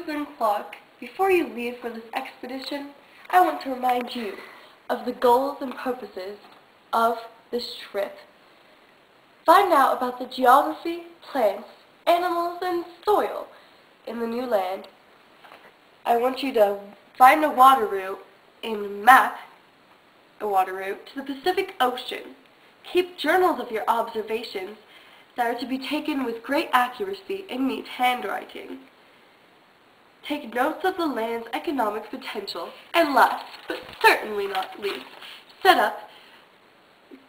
Lewis and Clark, before you leave for this expedition, I want to remind you of the goals and purposes of this trip. Find out about the geography, plants, animals, and soil in the new land. I want you to find a water route and map a water route to the Pacific Ocean. Keep journals of your observations that are to be taken with great accuracy and neat handwriting. Take notes of the land's economic potential, and last, but certainly not least, set up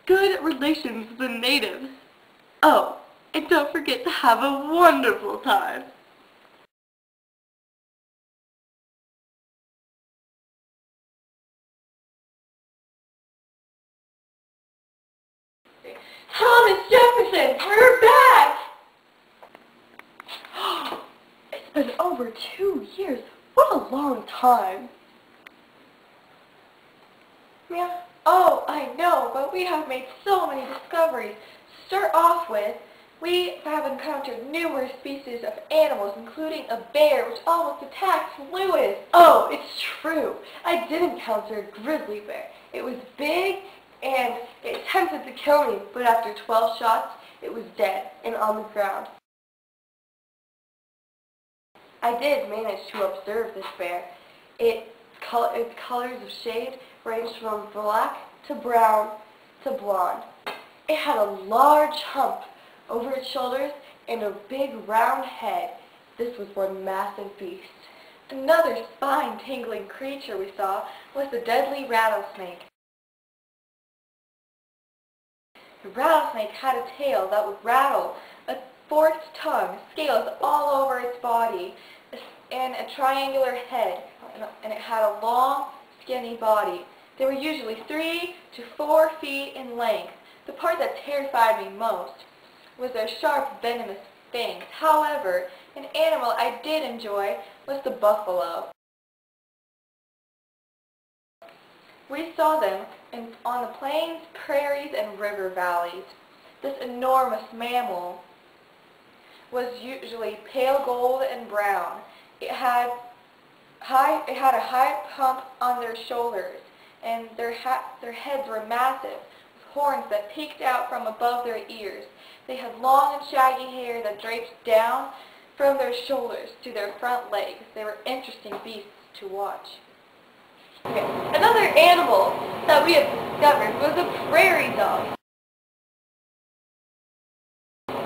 good relations with the natives. Oh, and don't forget to have a wonderful time. Thomas Jefferson, we're back! It's been over 2 years. What a long time. Yeah. Oh, I know, but we have made so many discoveries. To start off with, we have encountered numerous species of animals, including a bear which almost attacked Lewis. Oh, it's true. I did encounter a grizzly bear. It was big and it attempted to kill me, but after 12 shots, it was dead and on the ground. I did manage to observe this bear. Its colors of shade ranged from black to brown to blonde. It had a large hump over its shoulders and a big round head. This was one massive beast. Another spine-tingling creature we saw was the deadly rattlesnake. The rattlesnake had a tail that would rattle, a forked tongue, scales all over its body, and a triangular head, and it had a long, skinny body. They were usually 3 to 4 feet in length. The part that terrified me most was their sharp, venomous fangs. However, an animal I did enjoy was the buffalo. We saw them on the plains, prairies, and river valleys. This enormous mammal was usually pale gold and brown. It had a high hump on their shoulders, and their heads were massive, with horns that peeked out from above their ears. They had long and shaggy hair that draped down from their shoulders to their front legs. They were interesting beasts to watch. Okay. Another animal that we had discovered was a prairie dog.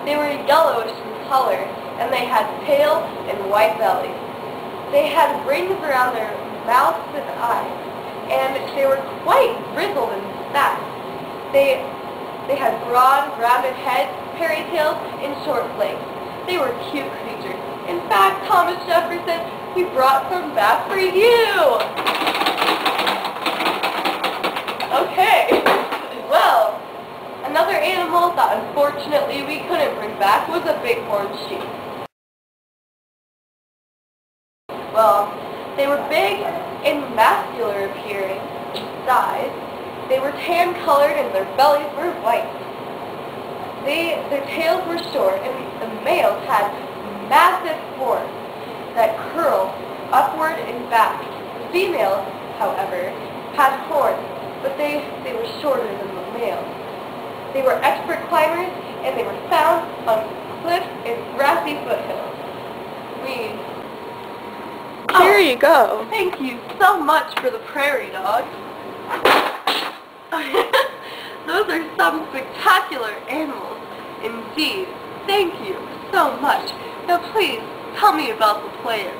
They were yellowish in color, and they had pale and white bellies. They had rings around their mouths and eyes, and they were quite grizzled in back. They had broad, rounded heads, hairy tails, and short legs. They were cute creatures. In fact, Thomas Jefferson, we brought some back for you! Okay, well, another animal that unfortunately we couldn't bring back was a bighorn sheep. Well, they were big and muscular appearing in size. They were tan-colored and their bellies were white. Their tails were short, and the males had massive horns that curled upward and back. The females, however, had horns, but they were shorter than the males. They were expert climbers, and they were found on cliffs and grassy foothills. Here you go. Thank you so much for the prairie dog. Those are some spectacular animals indeed. Thank you so much. Now please, tell me about the plants.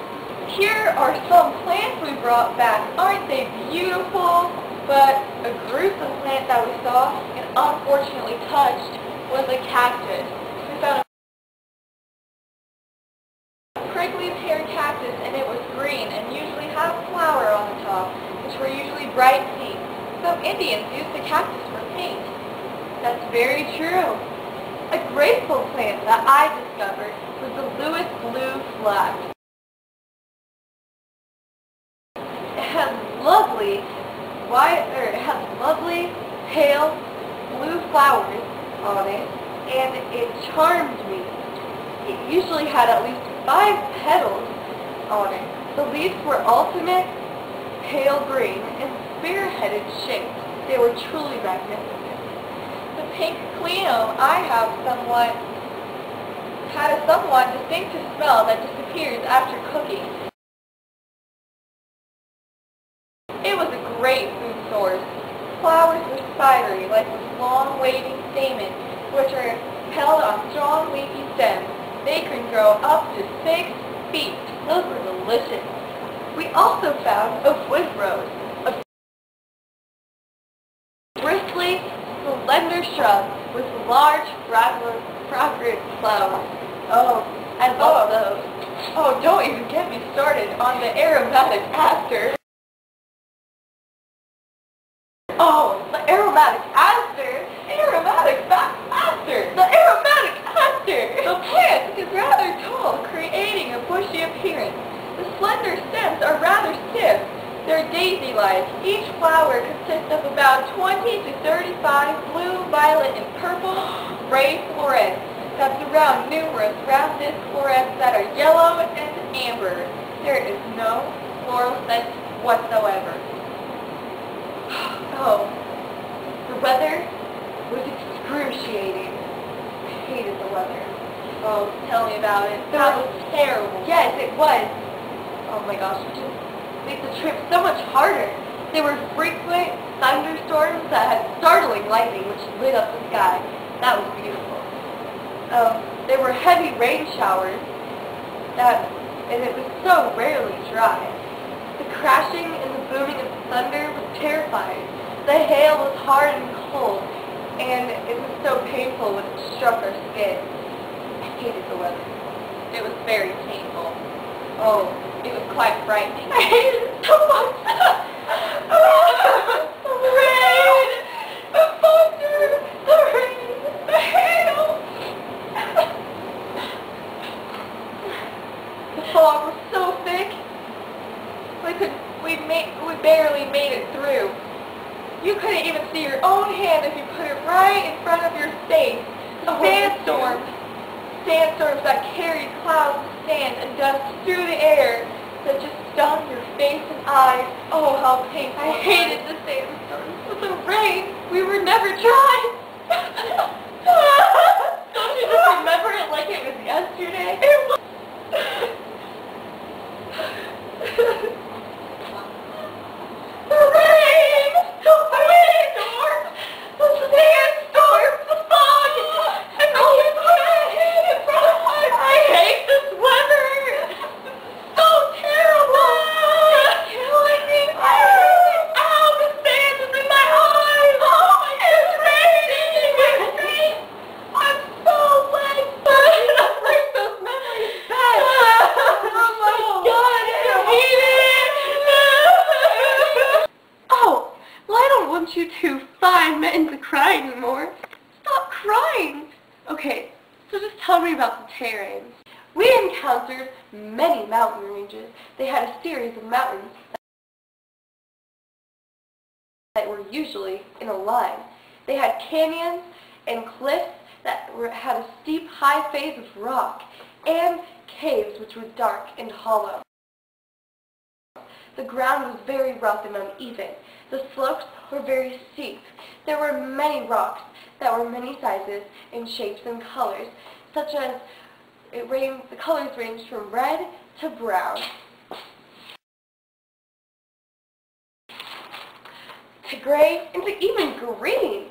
Here are some plants we brought back. Aren't they beautiful? But a gruesome plant that we saw and unfortunately touched was a cactus. We found a prickly pear cactus, and it was green and usually had a flower on the top, which were usually bright pink. Some Indians used the cactus for paint. That's very true. A graceful plant that I discovered was the Lewis blue flag. It had lovely pale blue flowers on it, and it charmed me. It usually had at least 5 petals on it. The leaves were alternate, pale green, and spear-headed shaped. They were truly magnificent. The pink Clio had a somewhat distinctive smell that disappears after cooking. It was a great food source. Flowers were spidery, like with long waving stamens, which are held on strong leafy stems. They can grow up to 6 feet. Those were delicious. We also found a wood rose, a bristly, slender shrub with large, fragrant flowers. Oh, I love those. Oh, don't even get me started on the aromatic aster. Oh, the aromatic aster! Aromatic aster! The aromatic aster! The plant is rather tall, creating a bushy appearance. The slender stems are rather stiff. They're daisy-like. Each flower consists of about 20 to 35 blue, violet, and purple ray florets that surround numerous rounded florets that are yellow and amber. There is no floral scent whatsoever. Oh, the weather was excruciating. I hated the weather. Oh, tell me about it. That was terrible. Yes, it was. Oh my gosh, it just made the trip so much harder. There were frequent thunderstorms that had startling lightning which lit up the sky. That was beautiful. There were heavy rain showers, and it was so rarely dry. The crashing and the booming of the thunder was terrifying. The hail was hard and cold, and it was so painful when it struck our skin. I hated the weather. It was very painful. Oh, it was quite frightening. I hated it so much. The rain, the thunder, the rain, the hail. The fog was so thick. We barely made it through. You couldn't even see your own hand if you put it right in front of your face. Sandstorms that carried clouds of sand and dust through the air that just stung your face and eyes. Oh, how painful. I hated the sandstorms. With the rain, we were never dry. Don't you just remember it like it was yesterday? It was. The rain! The windstorm! The sandstorm! The fog! And the wind in front of us! I hate this weather! It's so terrible! It's killing me! Ow! The sand is in my eyes! Oh, it's raining! It's raining! I'm so wet! That brings those memories back! Oh my God! I hate it! Well, I don't want you to find men to cry anymore. Stop crying! Okay, so just tell me about the terrain. We encountered many mountain ranges. They had a series of mountains that were usually in a line. They had canyons and cliffs that had a steep, high face of rock, and caves which were dark and hollow. The ground was very rough and uneven. The slopes were very steep. There were many rocks that were many sizes and shapes and colors, such as the colors ranged from red to brown, to gray, and to even green.